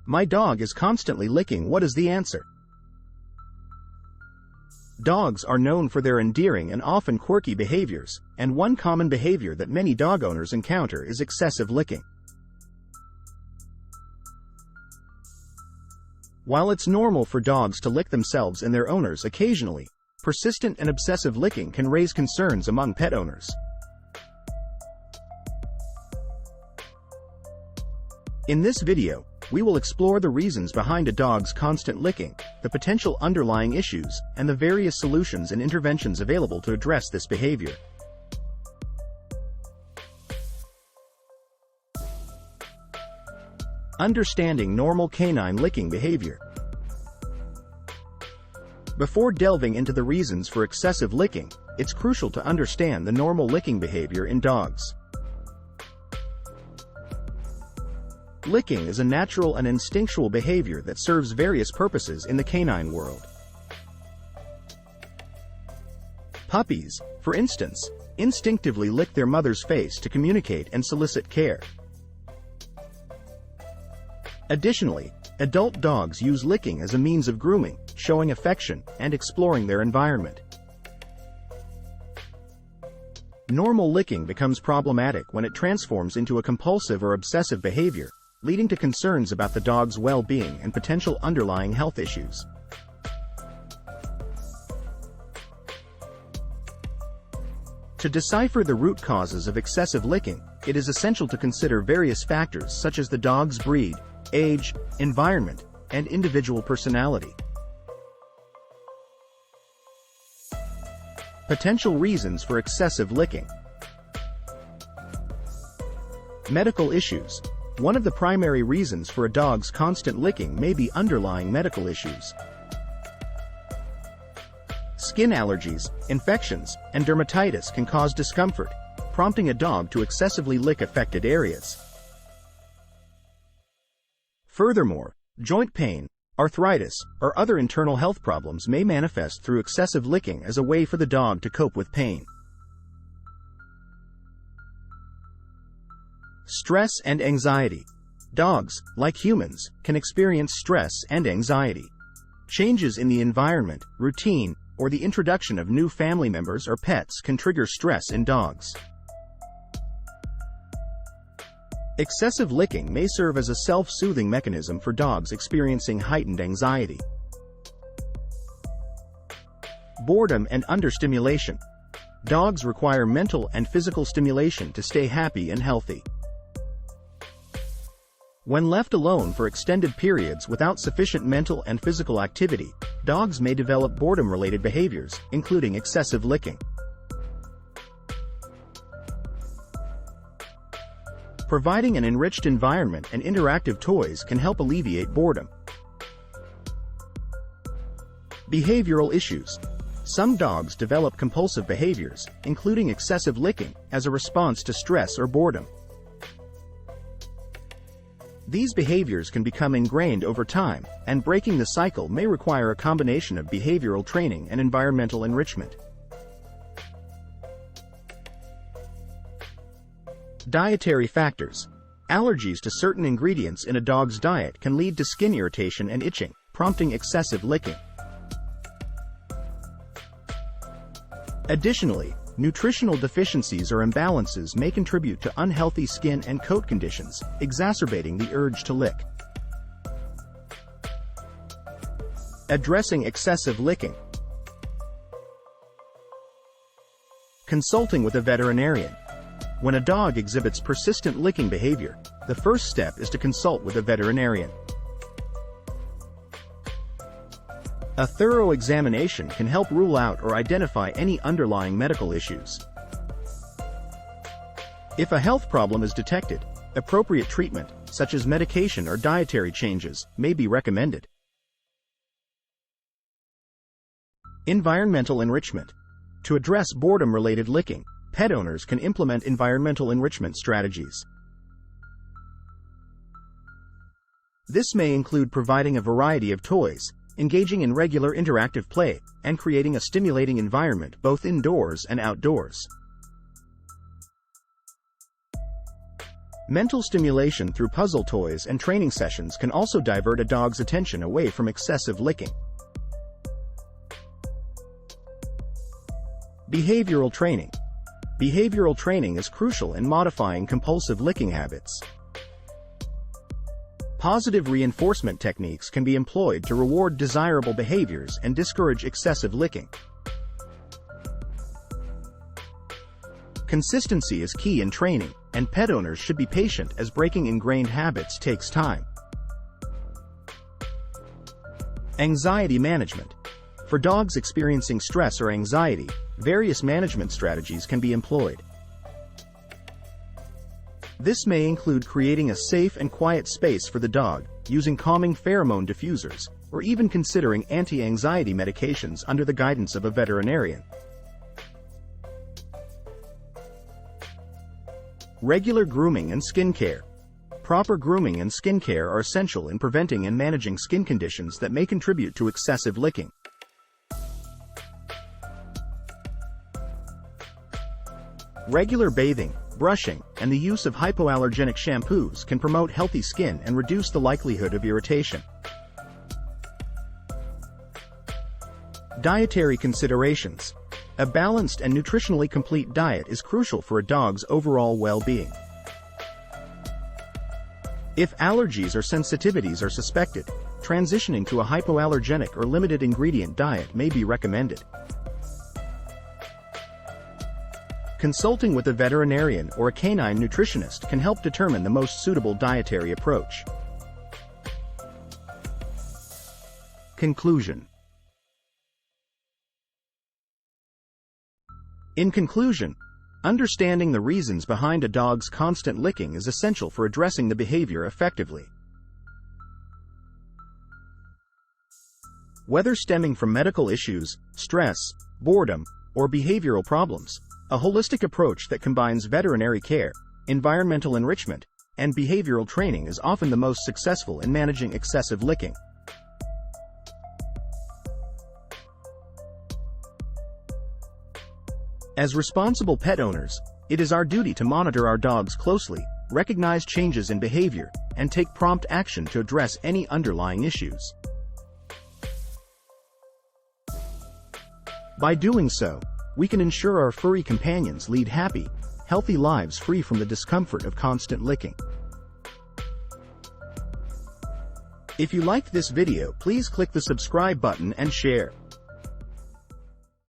My dog is constantly licking. What is the answer? Dogs are known for their endearing and often quirky behaviors, and one common behavior that many dog owners encounter is excessive licking. While it's normal for dogs to lick themselves and their owners occasionally, persistent and obsessive licking can raise concerns among pet owners. In this video, we will explore the reasons behind a dog's constant licking, the potential underlying issues, and the various solutions and interventions available to address this behavior. Understanding normal canine licking behavior. Before delving into the reasons for excessive licking, it's crucial to understand the normal licking behavior in dogs. Licking is a natural and instinctual behavior that serves various purposes in the canine world. Puppies, for instance, instinctively lick their mother's face to communicate and solicit care. Additionally, adult dogs use licking as a means of grooming, showing affection, and exploring their environment. Normal licking becomes problematic when it transforms into a compulsive or obsessive behavior, leading to concerns about the dog's well-being and potential underlying health issues. To decipher the root causes of excessive licking, it is essential to consider various factors such as the dog's breed, age, environment, and individual personality. Potential reasons for excessive licking. Medical issues. One of the primary reasons for a dog's constant licking may be underlying medical issues. Skin allergies, infections, and dermatitis can cause discomfort, prompting a dog to excessively lick affected areas. Furthermore, joint pain, arthritis, or other internal health problems may manifest through excessive licking as a way for the dog to cope with pain. Stress and anxiety. Dogs, like humans, can experience stress and anxiety. Changes in the environment, routine, or the introduction of new family members or pets can trigger stress in dogs. Excessive licking may serve as a self-soothing mechanism for dogs experiencing heightened anxiety. Boredom and understimulation. Dogs require mental and physical stimulation to stay happy and healthy. When left alone for extended periods without sufficient mental and physical activity, dogs may develop boredom-related behaviors, including excessive licking. Providing an enriched environment and interactive toys can help alleviate boredom. Behavioral issues. Some dogs develop compulsive behaviors, including excessive licking, as a response to stress or boredom. These behaviors can become ingrained over time, and breaking the cycle may require a combination of behavioral training and environmental enrichment. Dietary factors. Allergies to certain ingredients in a dog's diet can lead to skin irritation and itching, prompting excessive licking. Additionally, nutritional deficiencies or imbalances may contribute to unhealthy skin and coat conditions, exacerbating the urge to lick. Addressing excessive licking. Consulting with a veterinarian. When a dog exhibits persistent licking behavior, the first step is to consult with a veterinarian. A thorough examination can help rule out or identify any underlying medical issues. If a health problem is detected, appropriate treatment, such as medication or dietary changes, may be recommended. Environmental enrichment. To address boredom-related licking, pet owners can implement environmental enrichment strategies. This may include providing a variety of toys, engaging in regular interactive play, and creating a stimulating environment both indoors and outdoors. Mental stimulation through puzzle toys and training sessions can also divert a dog's attention away from excessive licking. Behavioral training. Behavioral training is crucial in modifying compulsive licking habits. Positive reinforcement techniques can be employed to reward desirable behaviors and discourage excessive licking. Consistency is key in training, and pet owners should be patient as breaking ingrained habits takes time. Anxiety management. For dogs experiencing stress or anxiety, various management strategies can be employed. This may include creating a safe and quiet space for the dog, using calming pheromone diffusers, or even considering anti-anxiety medications under the guidance of a veterinarian. Regular grooming and skincare. Proper grooming and skincare are essential in preventing and managing skin conditions that may contribute to excessive licking. Regular bathing, brushing, and the use of hypoallergenic shampoos can promote healthy skin and reduce the likelihood of irritation. Dietary considerations. A balanced and nutritionally complete diet is crucial for a dog's overall well-being. If allergies or sensitivities are suspected, transitioning to a hypoallergenic or limited ingredient diet may be recommended. Consulting with a veterinarian or a canine nutritionist can help determine the most suitable dietary approach. Conclusion. In conclusion, understanding the reasons behind a dog's constant licking is essential for addressing the behavior effectively. Whether stemming from medical issues, stress, boredom, or behavioral problems, a holistic approach that combines veterinary care, environmental enrichment, and behavioral training is often the most successful in managing excessive licking. As responsible pet owners, it is our duty to monitor our dogs closely, recognize changes in behavior, and take prompt action to address any underlying issues. By doing so, we can ensure our furry companions lead happy, healthy lives free from the discomfort of constant licking. If you liked this video, please click the subscribe button and share.